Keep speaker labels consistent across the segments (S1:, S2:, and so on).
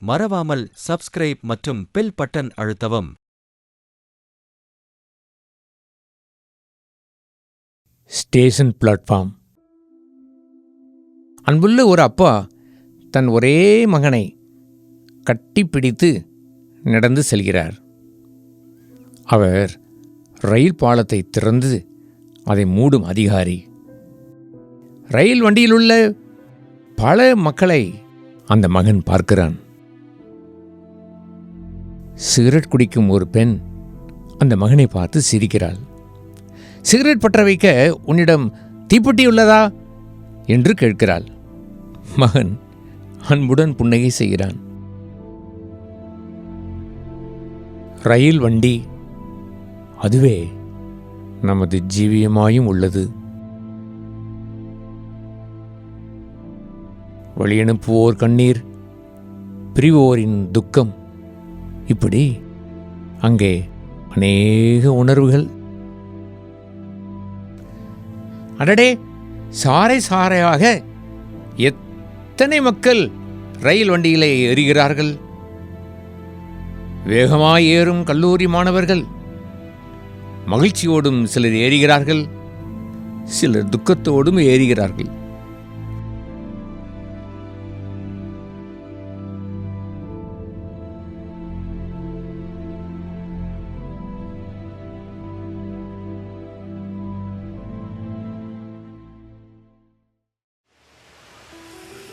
S1: மறவாமல் சப்ஸ்கிரைப் மற்றும் bell button அழுத்தவும்.
S2: Station platform. அன்புள்ள ஒரு அப்பா தன் ஒரே மகனை கட்டிப்பிடித்து நடந்து செல்கிறார். அவர் ரயில் பாலத்தை திறந்து அதை மூடும் அதிகாரி. ரயில் வண்டியிலுள்ள பல மக்களை அந்த மகன் பார்க்கிறான். சிகரெட் குடிக்கும் ஒரு பெண் அந்த மகனை பார்த்து சிரிக்கிறாள். சிகரெட் பற்ற வைக்க உன்னிடம் தீப்பெட்டி உள்ளதா என்று கேட்கிறாள். மகன் அன்புடன் புன்னகை செய்கிறான். ரயில் வண்டி அதுவே நமது ஜீவியமாயும் உள்ளது. வழியனுப்புவோர் கண்ணீர், பிரிவோரின் துக்கம், இப்படி அங்கே அநேக உணர்வுகள். அடடே, சாறை சாறையாக எத்தனை மக்கள் ரயில் வண்டியிலே ஏறுகிறார்கள். வேகமாய் ஏறும் கல்லூரி மாணவர்கள், மகிழ்ச்சியோடும் சிலர் ஏறுகிறார்கள், சிலர் துக்கத்தோடும் ஏறுகிறார்கள்.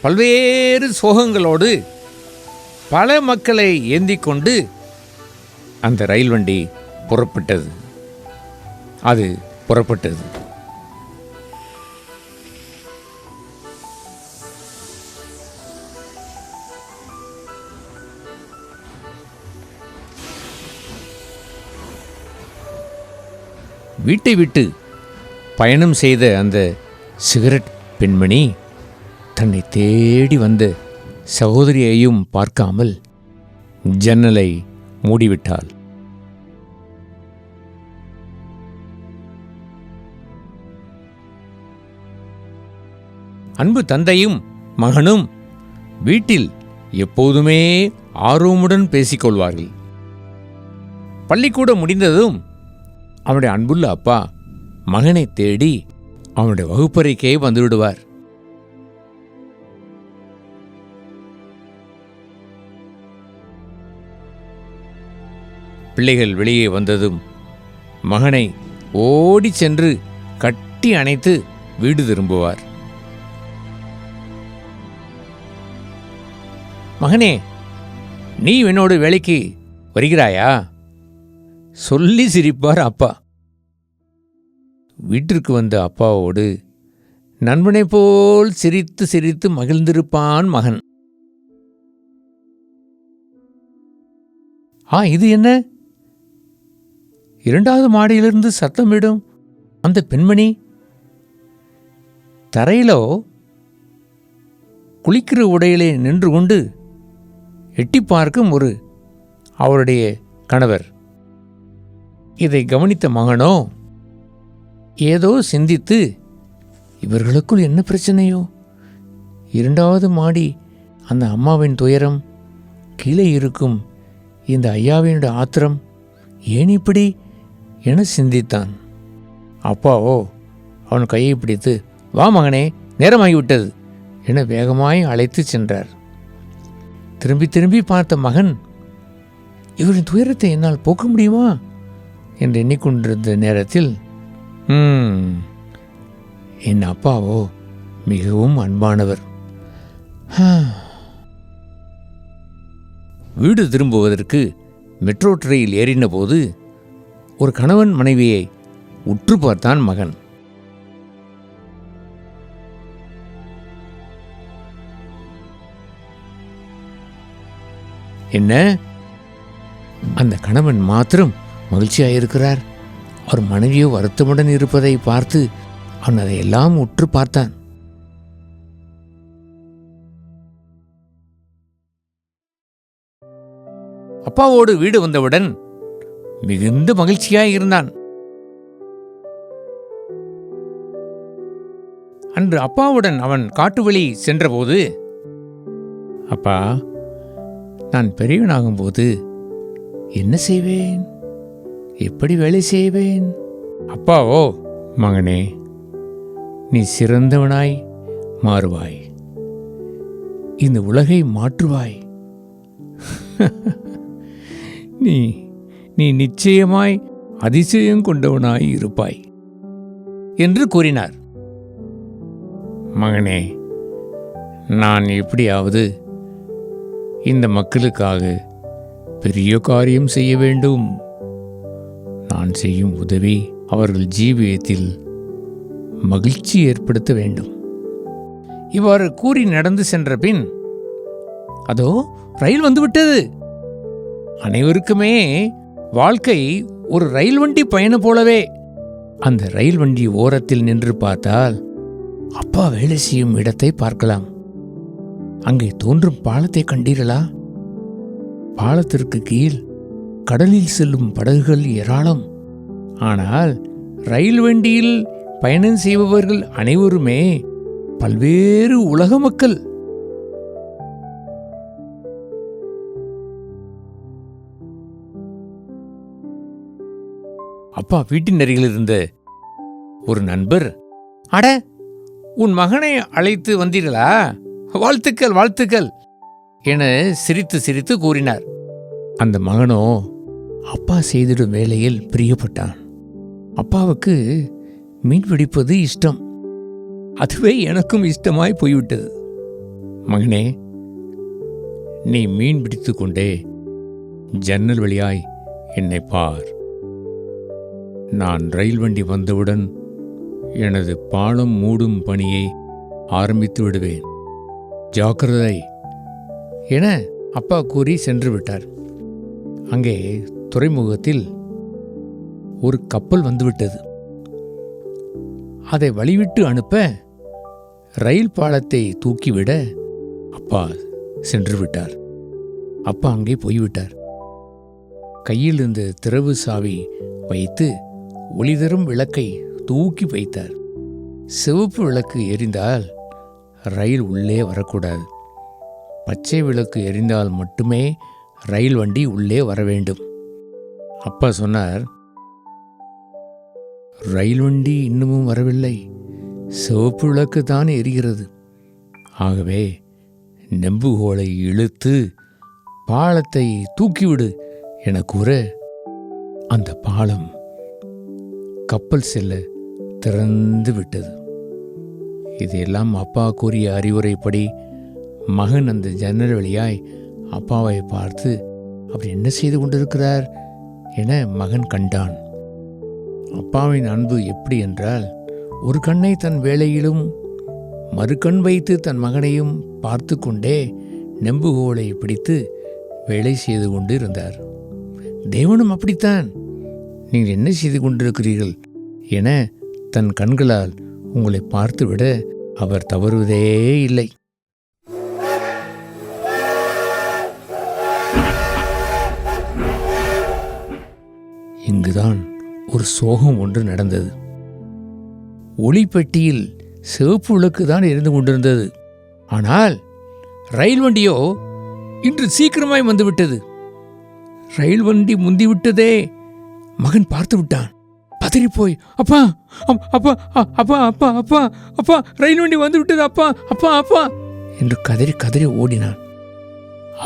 S2: பல்வேறு சோகங்களோடு பல மக்களை ஏந்திக் கொண்டு அந்த ரயில் வண்டி புறப்பட்டது. அது புறப்பட்டது. வீட்டை விட்டு பயணம் செய்த அந்த சிகரெட் பெண்மணி தன்னை தேடி வந்த சகோதரியையும் பார்க்காமல் ஜன்னலை மூடிவிட்டாள். அன்பு தந்தையும் மகனும் வீட்டில் எப்போதுமே ஆர்வமுடன் பேசிக்கொள்வார்கள். பள்ளிக்கூடம் முடிந்ததும் அவனுடைய அன்புள்ள அப்பா மகனை தேடி அவனுடைய வகுப்பறைக்கே வந்துவிடுவார். பிள்ளைகள் வெளியே வந்ததும் மகனை ஓடி சென்று கட்டி அணைத்து வீடு திரும்புவார். மகனே, நீ என்னோடு வேலைக்கு வருகிறாயா சொல்லி சிரிப்பார் அப்பா. வீட்டிற்கு வந்த அப்பாவோடு நண்பனைப் போல் சிரித்து சிரித்து மகிழ்ந்திருப்பான் மகன். இது என்ன? இரண்டாவது மாடியிலிருந்து சத்தமிடும் அந்த பெண்மணி. தரையிலோ குளிக்கிற உடையிலே நின்று கொண்டு எட்டி பார்க்கும் அவருடைய கணவர். இதை கவனித்த மகனோ ஏதோ சிந்தித்து, இவர்களுக்குள் என்ன பிரச்சனையோ? இரண்டாவது மாடி அந்த அம்மாவின் துயரம், கீழே இருக்கும் இந்த ஐயாவினுடைய ஆத்திரம், ஏன் இப்படி என சிந்தித்தான். அப்பாவோ அவன் கையை பிடித்து, வா மகனே, நேரமாகிவிட்டது என வேகமாய் அழைத்து சென்றார். திரும்பி திரும்பி பார்த்த மகன், இவரின் துயரத்தை என்னால் போக்க முடியுமா என்று எண்ணிக்கொண்டிருந்த நேரத்தில், என் அப்பாவோ மிகவும் அன்பானவர். வீடு திரும்புவதற்கு மெட்ரோ ட்ரெயில் ஏறின போது ஒரு கணவன் மனைவியை உற்று பார்த்தான் மகன். என்ன, அந்த கணவன் மாத்திரம் மகிழ்ச்சியாயிருக்கிறார். அவர் மனைவியோ வருத்தமுடன் இருப்பதை பார்த்து அவன் அதையெல்லாம் உற்று பார்த்தான். அப்பாவோடு வீடு வந்தவுடன் மிகுந்த மகிழ்ச்சியாய் இருந்தான். அன்று அப்பாவுடன் அவன் காட்டு வழி சென்றபோது, அப்பா, நான் பெரியவனாகும்போது என்ன செய்வேன், எப்படி வேலை செய்வேன்? அப்பாவோ, மகனே, நீ சிறந்தவனாய் மாறுவாய், இந்த உலகை மாற்றுவாய், நீ நீ நிச்சயமாய் அதிசயம் கொண்டவனாய் இருப்பாய் என்று கூறினார். மகனே, நான் எப்படியாவது இந்த மக்களுக்காக பெரிய காரியம் செய்ய வேண்டும். நான் செய்யும் உதவி அவர்கள் ஜீவியத்தில் மகிழ்ச்சி ஏற்படுத்த வேண்டும். இவ்வாறு கூறி நடந்து சென்ற பின் அதோ ரயில் வந்துவிட்டது. அனைவருக்குமே வாழ்க்கை ஒரு ரயில் வண்டி பயணம் போலவே. அந்த ரயில் வண்டி ஓரத்தில் நின்று பார்த்தால் அப்பா வேலை செய்யும் இடத்தை பார்க்கலாம். அங்கே தோன்றும் பாலத்தை கண்டீர்களா? பாலத்திற்கு கீழ் கடலில் செல்லும் படகுகள் ஏராளம். ஆனால் ரயில் வண்டியில் பயணம் செய்பவர்கள் அனைவருமே பல்வேறு உலக மக்கள். அப்பா வீட்டின் அருகில் இருந்த ஒரு நண்பர், அட, உன் மகனை அழைத்து வந்தீர்களா? வாழ்த்துக்கள் வாழ்த்துக்கள் என சிரித்து சிரித்து கூறினார். அந்த மகனோ அப்பா செய்திடும் வேலையில் பிரியப்பட்டான். அப்பாவுக்கு மீன் பிடிப்பது இஷ்டம். அதுவே எனக்கும் இஷ்டமாய் போய்விட்டது. மகனே, நீ மீன் பிடித்து கொண்டே ஜன்னல் வழியாய் என்னை பார். நான் ரயில் வண்டி வந்தவுடன் எனது பாலம் மூடும் பணியை ஆரம்பித்து விடுவேன். ஜாக்கிரதை என அப்பா கூறி சென்று விட்டார். அங்கே துறைமுகத்தில் ஒரு கப்பல் வந்துவிட்டது. அதை வழிவிட்டு அனுப்ப ரயில் பாலத்தை தூக்கிவிட அப்பா சென்று விட்டார். அப்பா அங்கே போய்விட்டார். கையில் இருந்த திறவு சாவி வைத்து ஒளிதரும் விளக்கை தூக்கி வைத்தார். சிவப்பு விளக்கு எரிந்தால் ரயில் உள்ளே வரக்கூடாது. பச்சை விளக்கு எரிந்தால் மட்டுமே ரயில் வண்டி உள்ளே வர வேண்டும். அப்பா சொன்னார், ரயில் வண்டி இன்னமும் வரவில்லை, சிவப்பு விளக்கு தான் எரிகிறது. ஆகவே நெம்புகோலை இழுத்து பாலத்தை தூக்கிவிடு என கூற அந்த பாலம் கப்பல் செல்ல திறந்து விட்டது. இதையெல்லாம் அப்பா கூறிய அறிவுரைப்படி மகன் அந்த ஜன்னல் வழியாய் அப்பாவை பார்த்து அவர் என்ன செய்து கொண்டிருக்கிறார் என மகன் கண்டான். அப்பாவின் அன்பு எப்படி என்றால், ஒரு கண்ணை தன் வேலையிலும் மறுகண் வைத்து தன் மகனையும் பார்த்து கொண்டே நெம்புகோலை பிடித்து வேலை செய்து கொண்டு இருந்தார். தேவனும் அப்படித்தான். நீங்கள் என்ன செய்து கொண்டிருக்கிறீர்கள் என தன் கண்களால் உங்களை பார்த்துவிட அவர் தவறுவதே இல்லை. இங்குதான் ஒரு சோகம் ஒன்று நடந்தது. ஒளிப்பெட்டியில் சிவப்பு விளக்கு தான் எரிந்து கொண்டிருந்தது. ஆனால் ரயில் வண்டியோ இன்று சீக்கிரமாய் வந்துவிட்டது. ரயில் வண்டி முந்திவிட்டதே. மகன் பார்த்து விட்டான். பதறிப்போய், அப்பா அப்பா அப்பா அப்பா அப்பா அப்பா ரயில் வண்டி வந்து விட்டது அப்பா அப்பா அப்பா என்று கதறி கதறி ஓடினான்.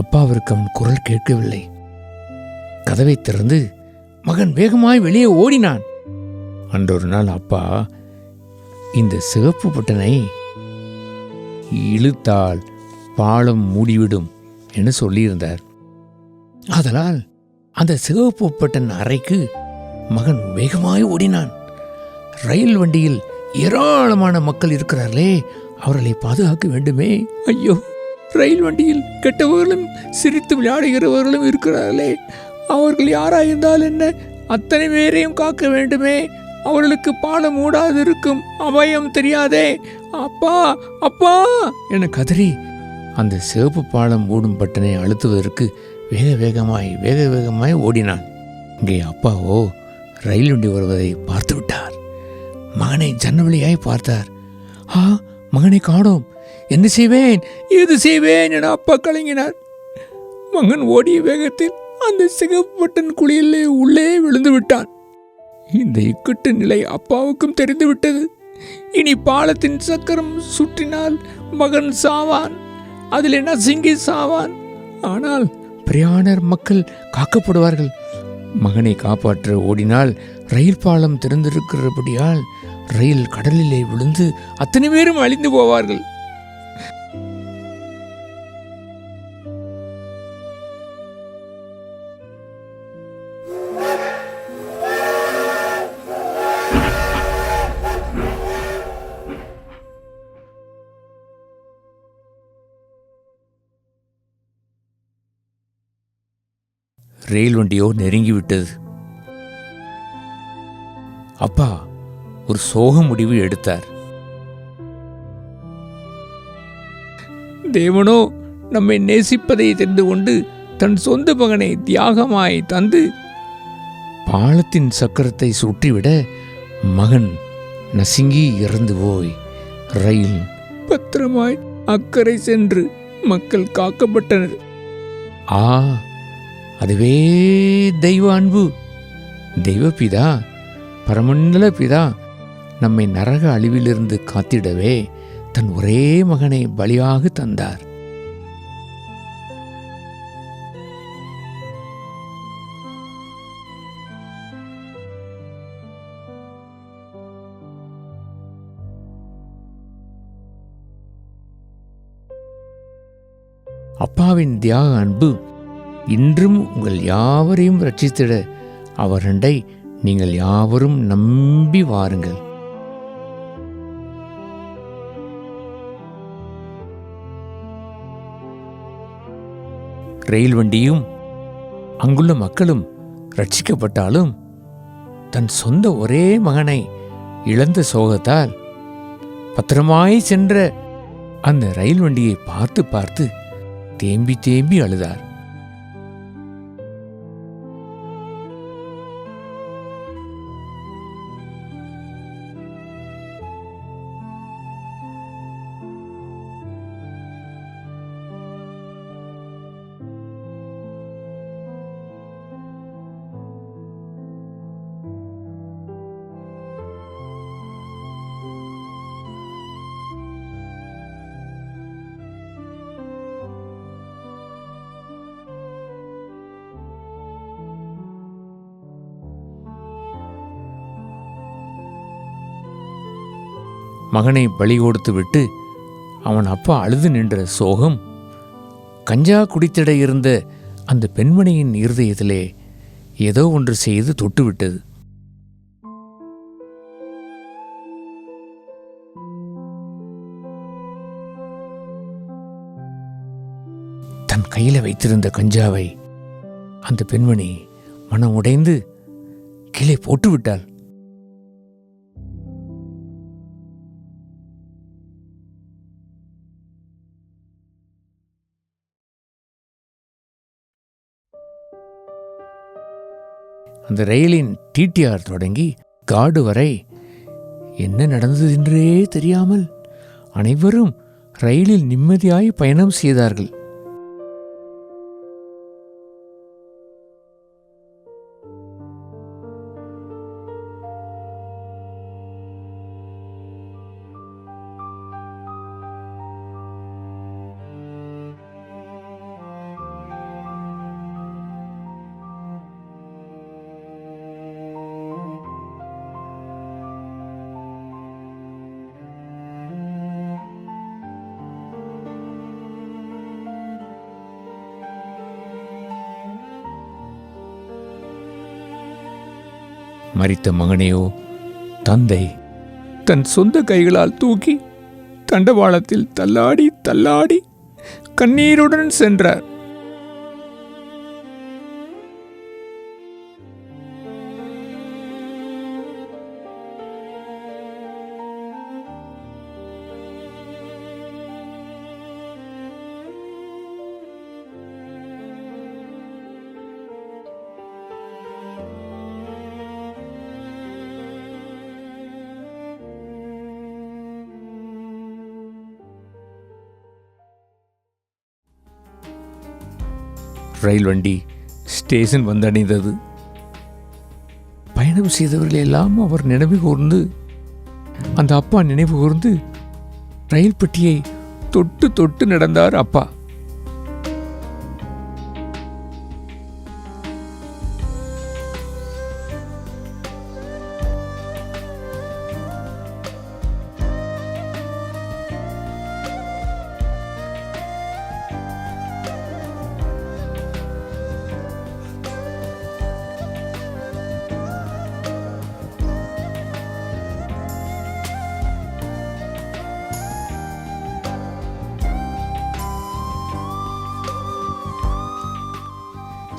S2: அப்பாவிற்கு அவன் குரல் கேட்கவில்லை. கதவை திறந்து மகன் வேகமாய் வெளியே ஓடினான். அன்றொரு நாள் அப்பா இந்த சிவப்பு பட்டனை இழுத்தால் பாலம் மூடிவிடும் என சொல்லியிருந்தார். ஆதலால் அந்த சிவப்பு பட்டன் அறைக்கு மகன் வேகமாய் ஓடினான். ரயில் வண்டியில் ஏராளமான மக்கள் இருக்கிறார்களே, அவர்களை பாதுகாக்க வேண்டுமே. ஐயோ, ரயில் வண்டியில் கெட்டவர்களும் சிரித்து விளையாடுகிறவர்களும் இருக்கிறார்களே, அவர்கள் யாராயிருந்தால் என்ன, அத்தனை பேரையும் காக்க வேண்டுமே. அவர்களுக்கு பாலம் மூடாது இருக்கும் அபயம் தெரியாதே. அப்பா அப்பா என கதறி அந்த சிவப்பு பாலம் மூடும் பட்டனை அழுத்துவதற்கு வேக வேகமாய் ஓடினான். இங்கே அப்பாவோ ரயில் வண்டி வருவதை பார்த்து விட்டார். மகனை ஜன்னவழியாய் பார்த்தார். மகனை காணோம், என்ன செய்வேன் ஏது செய்வேன் என அப்பா கலங்கினார். மகன் ஓடிய வேகத்தில் அந்த சிகப்பு பட்டன் குழியிலே உள்ளே விழுந்து விட்டான். இந்த இக்கட்டு நிலை அப்பாவுக்கும் தெரிந்துவிட்டது. இனி பாலத்தின் சக்கரம் சுற்றினால் மகன் சாவான், அதில் நசுங்கி சாவான். ஆனால் பிரயாணர் மக்கள் காக்கப்படுவார்கள். மகனை காப்பாற்ற ஓடினால் ரயில் பாலம் திறந்திருக்கிறபடியால் ரயில் கடலிலே விழுந்து அத்தனை பேரும் அழிந்து போவார்கள். ரயில் வண்டியோ நெருங்கிவிட்டது. அப்பா ஒரு சோக முடிவு எடுத்தார். தேவனோ நம்மை நேசிப்பதை தெரிந்து கொண்டு தன் சொந்த மகனை தியாகமாய் தந்து பாலத்தின் சக்கரத்தை சுற்றிவிட மகன் நசுங்கி இறந்து போய் ரயில் பத்திரமாய் அக்கறை சென்று மக்கள் காக்கப்பட்டனர். அதுவே தெய்வ அன்பு. தெய்வ பிதா, பரமண்டல பிதா நம்மை நரக அழிவிலிருந்து காத்திடவே தன் ஒரே மகனை பலியாக தந்தார். அப்பாவின் தியாக அன்பு இன்றும் உங்கள் யாவரையும் ரட்சித்திட அவரண்டை நீங்கள் யாவரும் நம்பி வாருங்கள். ரயில் வண்டியும் அங்குள்ள மக்களும் ரட்சிக்கப்பட்டாலும் தன் சொந்த ஒரே மகனை இழந்த சோகத்தால் பத்திரமாய் சென்ற அந்த ரயில் வண்டியை பார்த்து பார்த்து தேம்பி தேம்பி அழுதார். மகனை பலி கொடுத்து விட்டு அவன் அப்பா அழுது நின்ற சோகம் கஞ்சா குடித்திட இருந்த அந்த பெண்மணியின் இருதயத்திலே ஏதோ ஒன்று செய்து தொட்டுவிட்டது. தன் கையில் வைத்திருந்த கஞ்சாவை அந்த பெண்மணி மனம் உடைந்து கீழே போட்டுவிட்டாள். அந்த ரயிலின் டிடிஆர் தொடங்கி காடு வரை என்ன நடந்தது என்றே தெரியாமல் அனைவரும் ரயிலில் நிம்மதியாய் பயணம் செய்தார்கள். மரித்த மகனையோ தந்தை தன் சொந்த கைகளால் தூக்கி தண்டவாளத்தில் தள்ளாடி தள்ளாடி கண்ணீருடன் சென்றார். ரயில் வண்டி ஸ்டேஷன் வந்தடைந்தது. பயணம் செய்தவர்கள் எல்லாம் அவர் நினைவு கூர்ந்து, அந்த அப்பா நினைவு கூர்ந்து ரயில் பெட்டியை தொட்டு தொட்டு நடந்தார் அப்பா.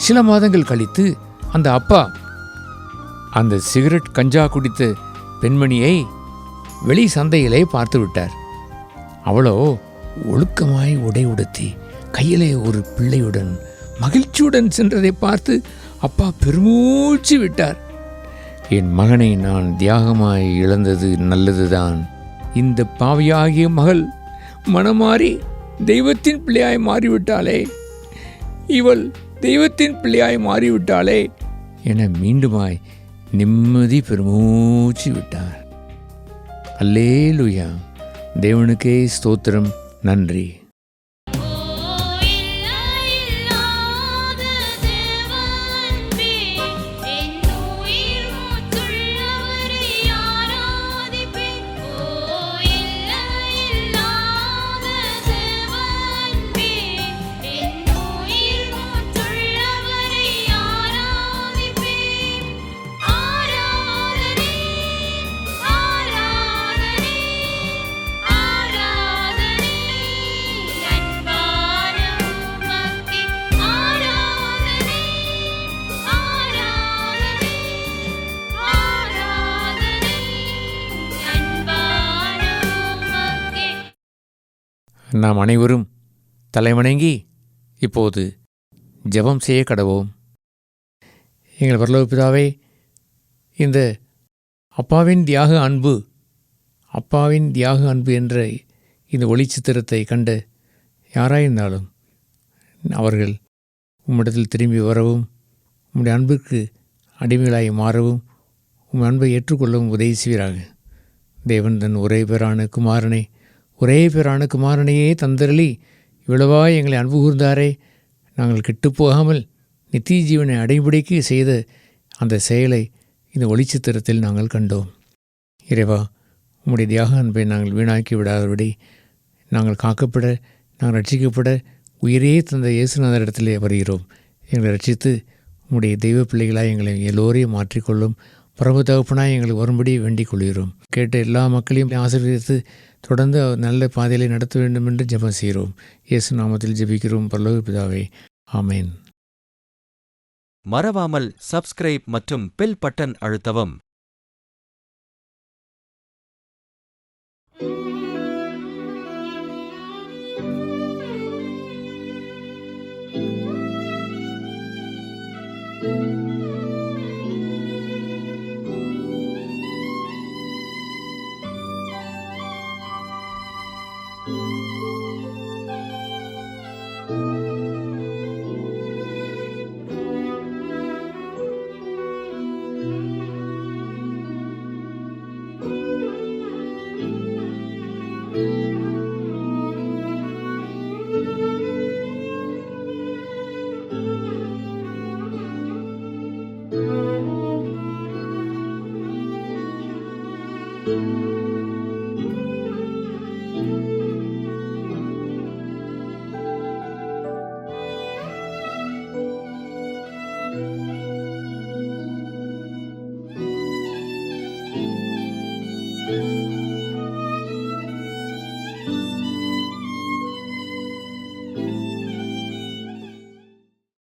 S2: சில மாதங்கள் கழித்து அந்த அப்பா அந்த சிகரெட் கஞ்சா குடித்த பெண்மணியை வெளி சந்தையிலே பார்த்து விட்டார். அவளோ ஒழுக்கமாய் உடை உடுத்தி கையிலே ஒரு பிள்ளையுடன் மகிழ்ச்சியுடன் சென்றதை பார்த்து அப்பா பெருமூச்சு விட்டார். என் மகனை நான் தியாகமாய் இழந்தது நல்லதுதான். இந்த பாவியாகிய மகள் மனமாறி தெய்வத்தின் பிள்ளையாய் மாறிவிட்டாளே, இவள் தெய்வத்தின் பிள்ளையாய் மாறிவிட்டாளே என மீண்டுமாய் நிம்மதி பெருமூச்சு விட்டார். அல்லேலூயா, தேவனுக்கே ஸ்தோத்திரம், நன்றி. நாம் அனைவரும் தலைவணங்கி இப்போது ஜெபம் செய்ய கடவோம். எங்கள் பரலோக பிதாவே, இந்த அப்பாவின் தியாக அன்பு என்ற இந்த ஒளிச்சித்திரத்தை கண்ட யாராயிருந்தாலும் அவர்கள் உம்மிடத்தில் திரும்பி வரவும், உம்முடைய அன்பிற்கு அடிமைகளாய் மாறவும், உம் அன்பை ஏற்றுக்கொள்ளவும் உதவி செய்வீராக. தேவன் தன் ஒரே பேரான குமாரனையே தந்தருளி இவ்வளவாய் எங்களை அன்பு கூர்ந்தாரே, நாங்கள் கெட்டுப்போகாமல் நித்திய ஜீவனை அடைபடிக்கு செய்த அந்த செயலை இந்த ஒளிச்சித்திரத்தில் நாங்கள் கண்டோம். இறைவா, உம்முடைய தியாக அன்பை நாங்கள் வீணாக்கி விடாதபடி நாங்கள் காக்கப்பட, நாங்கள் ரட்சிக்கப்பட உயிரே தந்த இயேசுநாதரிடத்திலே வருகிறோம். எங்களை ரட்சித்து உம்முடைய தெய்வ பிள்ளைகளாய் எங்களை எல்லோரையும் மாற்றிக்கொள்ளும். பரம தகப்பனாய் எங்களுக்கு வரும்படி வேண்டிக் கொள்கிறோம். கேட்ட எல்லா மக்களையும் ஆசீர்வதித்து தொடர்ந்து நல்ல பாதையிலே நடத்த வேண்டும் என்று ஜெபம் செய்கிறோம். இயேசு நாமத்தில் ஜெபிக்கிறோம் பரலோக பிதாவே, ஆமேன்.
S1: மறவாமல் சப்ஸ்கிரைப் மற்றும் பெல் பட்டன் அழுத்தவும்.
S3: thank you